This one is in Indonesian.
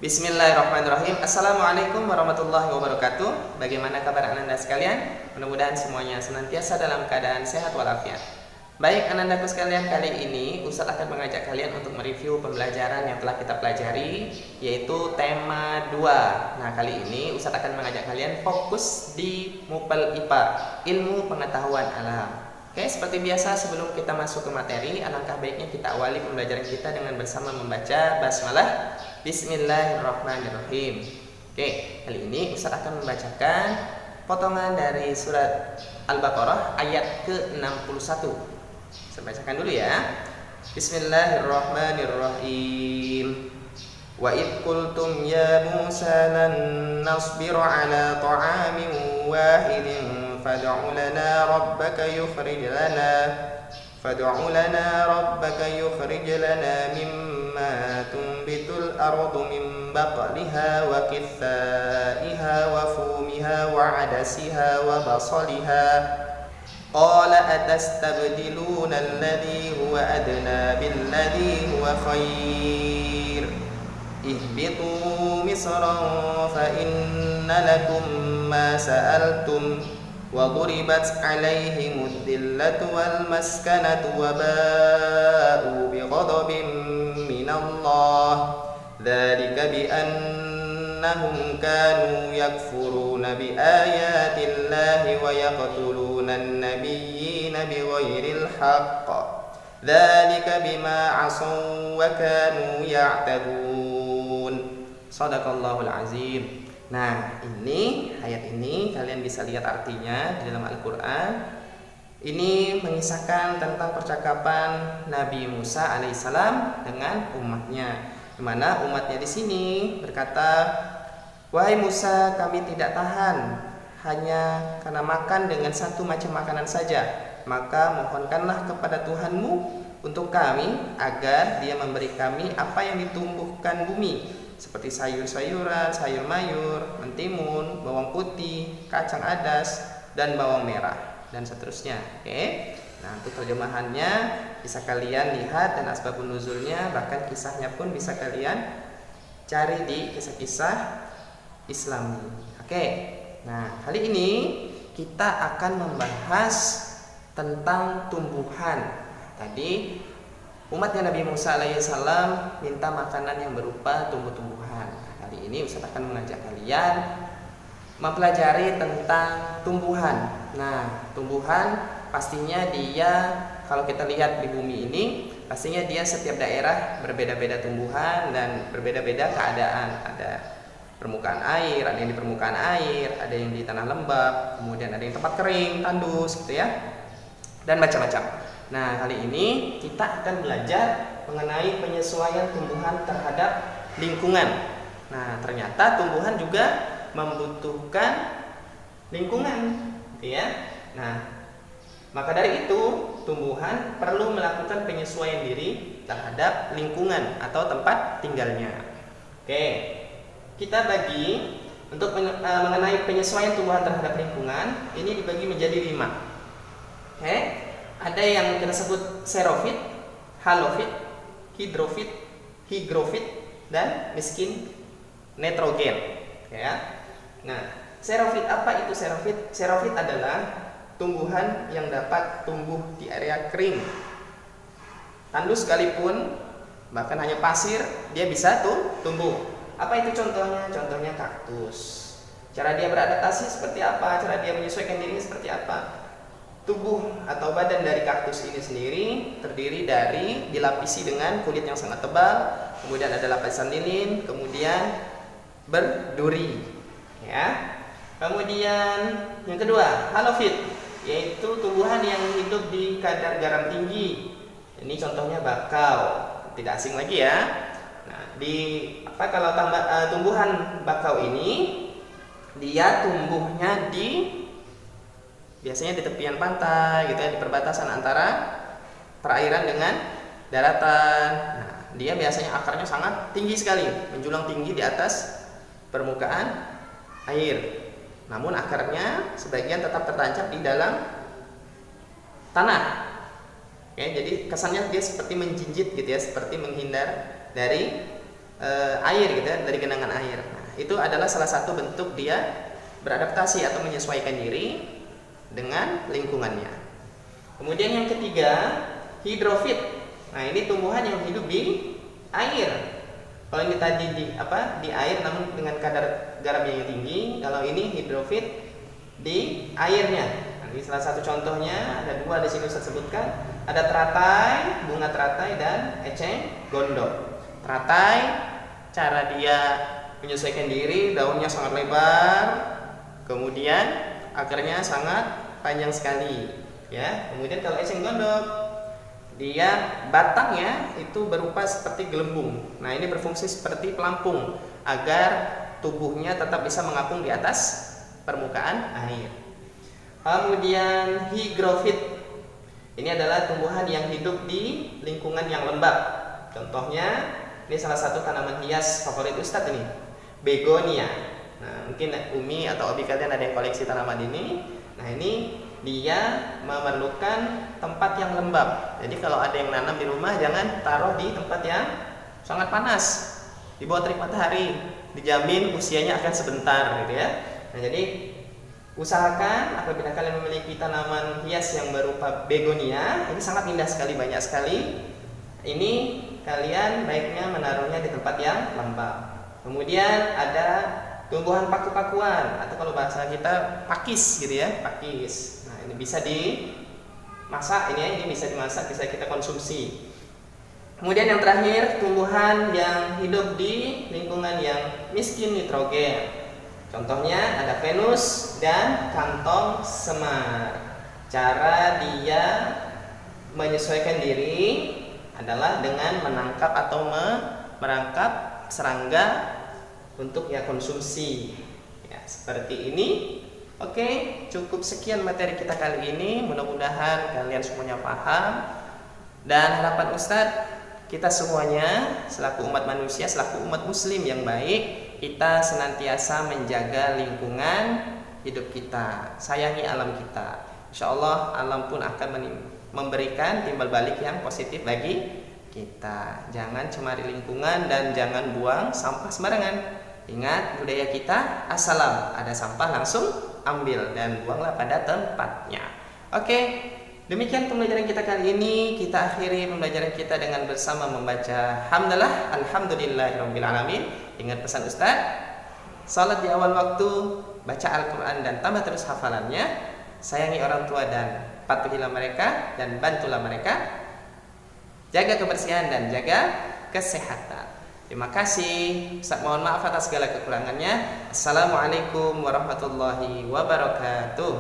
Bismillahirrahmanirrahim. Assalamualaikum warahmatullahi wabarakatuh. Bagaimana kabar Ananda sekalian? Mudah-mudahan semuanya senantiasa dalam keadaan sehat walafiat. Baik Anandaku sekalian, kali ini Ustadz akan mengajak kalian untuk mereview pembelajaran yang telah kita pelajari, yaitu tema 2. Nah, kali ini Ustadz akan mengajak kalian fokus di MUPEL IPA, ilmu pengetahuan alam. Oke, seperti biasa sebelum kita masuk ke materi, alangkah baiknya kita awali pembelajaran kita dengan bersama membaca basmalah. Bismillahirrahmanirrahim. Oke, kali ini Ustaz akan membacakan potongan dari surat Al-Baqarah ayat ke-61. Saya bacakan dulu ya. Bismillahirrahmanirrahim. Wa id qultum ya Musa lan nasbiru ala ta'amin wahidin فادع لنا ربك يخرج لنا مما تنبت الأرض من بقلها وقثائها وفومها وعدسها وبصلها قال أتستبدلون الذي هو أدنى بالذي هو خير اهبطوا مصرا فإن لكم ما سألتم وضربت عليهم الذلة والمسكنة وباءوا بغضب من الله ذلك بأنهم كانوا يكفرون بآيات الله ويقتلون النبيين بغير الحق ذلك بما عصوا وكانوا يعتدون صدق الله العظيم. Nah, ini ayat ini kalian bisa lihat artinya di dalam Al-Quran. Ini mengisahkan tentang percakapan Nabi Musa alaihissalam dengan umatnya, di mana umatnya di sini berkata, "Wahai Musa, kami tidak tahan hanya karena makan dengan satu macam makanan saja. Maka mohonkanlah kepada Tuhanmu untuk kami agar Dia memberi kami apa yang ditumbuhkan bumi, seperti sayur-sayuran, sayur mayur, mentimun, bawang putih, kacang adas, dan bawang merah, dan seterusnya." Oke. Nah, untuk terjemahannya bisa kalian lihat dan asbabun nuzulnya, bahkan kisahnya pun bisa kalian cari di kisah-kisah Islami. Oke. Nah, kali ini kita akan membahas tentang tumbuhan. Tadi umatnya Nabi Musa alaihissalam minta makanan yang berupa tumbuh-tumbuhan. Kali ini Ustaz akan mengajak kalian mempelajari tentang tumbuhan. Nah, tumbuhan pastinya dia, kalau kita lihat di bumi ini, pastinya dia setiap daerah berbeda-beda tumbuhan dan berbeda-beda keadaan. Ada permukaan air, ada yang di permukaan air, ada yang di tanah lembab, kemudian ada yang tempat kering, tandus gitu ya, dan macam-macam. Nah, kali ini kita akan belajar mengenai penyesuaian tumbuhan terhadap lingkungan. Nah, ternyata tumbuhan juga membutuhkan lingkungan, gitu ya. Nah, maka dari itu tumbuhan perlu melakukan penyesuaian diri terhadap lingkungan atau tempat tinggalnya. Oke, kita bagi untuk mengenai penyesuaian tumbuhan terhadap lingkungan ini dibagi menjadi 5. Oke. Ada yang kita sebut xerofit, halofit, hidrofit, higrofit, dan miskin nitrogen. Ya. Nah, xerofit apa itu xerofit? Xerofit adalah tumbuhan yang dapat tumbuh di area kering. Tandus sekalipun, bahkan hanya pasir, dia bisa tumbuh. Apa itu contohnya? Contohnya kaktus. Cara dia beradaptasi seperti apa? Cara dia menyesuaikan dirinya seperti apa? Tubuh atau badan dari kaktus ini sendiri terdiri dari dilapisi dengan kulit yang sangat tebal, kemudian ada lapisan lilin, kemudian berduri, ya. Kemudian yang kedua, halofit, yaitu tumbuhan yang hidup di kadar garam tinggi. Ini contohnya bakau, tidak asing lagi ya. Nah, kalau tumbuhan bakau ini dia tumbuhnya biasanya di tepian pantai gitu ya, di perbatasan antara perairan dengan daratan. Nah, dia biasanya akarnya sangat tinggi sekali, menjulang tinggi di atas permukaan air. Namun akarnya sebagian tetap tertancap di dalam tanah. Oke, jadi kesannya dia seperti menjinjit gitu ya, seperti menghindar dari air gitu ya, dari genangan air. Nah, itu adalah salah satu bentuk dia beradaptasi atau menyesuaikan diri dengan lingkungannya. Kemudian yang ketiga, hidrofit. Nah, ini tumbuhan yang hidup di air. Kalau ini tadi di air namun dengan kadar garam yang tinggi, kalau ini hidrofit di airnya. Nah, ini salah satu contohnya, ada dua di sini saya sebutkan. Ada teratai, bunga teratai dan eceng gondok. Teratai, cara dia menyesuaikan diri, daunnya sangat lebar, kemudian akarnya sangat panjang sekali, ya. Kemudian kalau eceng gondok, dia batangnya itu berupa seperti gelembung. Nah, ini berfungsi seperti pelampung agar tubuhnya tetap bisa mengapung di atas permukaan air. Kemudian higrofit. Ini adalah tumbuhan yang hidup di lingkungan yang lembab. Contohnya, ini salah satu tanaman hias favorit Ustadz ini, begonia. Nah, mungkin Umi atau Obi kalian ada yang koleksi tanaman ini. Nah, ini dia memerlukan tempat yang lembab. Jadi kalau ada yang nanam di rumah, jangan taruh di tempat yang sangat panas, di bawah terik matahari. Dijamin usianya akan sebentar, gitu ya. Nah, jadi usahakan apabila kalian memiliki tanaman hias yang berupa begonia, ini sangat indah sekali, banyak sekali. Ini kalian baiknya menaruhnya di tempat yang lembab. Kemudian ada tumbuhan paku-pakuan atau kalau bahasa kita pakis gitu ya, pakis. Nah, ini bisa dimasak, ini bisa dimasak, bisa kita konsumsi. Kemudian yang terakhir, tumbuhan yang hidup di lingkungan yang miskin nitrogen. Contohnya ada Venus dan kantong semar. Cara dia menyesuaikan diri adalah dengan menangkap atau merangkap serangga untuk ya konsumsi. Ya, seperti ini. Oke, cukup sekian materi kita kali ini. Mudah-mudahan kalian semuanya paham. Dan harapan Ustadz, kita semuanya selaku umat manusia, selaku umat muslim yang baik, kita senantiasa menjaga lingkungan hidup kita, sayangi alam kita. Insya Allah alam pun akan memberikan timbal balik yang positif bagi kita. Jangan cemari lingkungan dan jangan buang sampah sembarangan. Ingat budaya kita, assalam, ada sampah langsung ambil dan buanglah pada tempatnya. Oke, demikian pembelajaran kita kali ini. Kita akhiri pembelajaran kita dengan bersama membaca hamdalah, alhamdulillahirabbil alamin. Ingat pesan Ustaz, salat di awal waktu, baca Al-Quran dan tambah terus hafalannya, sayangi orang tua dan patuhilah mereka dan bantulah mereka, jaga kebersihan dan jaga kesehatan. Terima kasih. Ustaz mohon maaf atas segala kekurangannya. Assalamualaikum warahmatullahi wabarakatuh.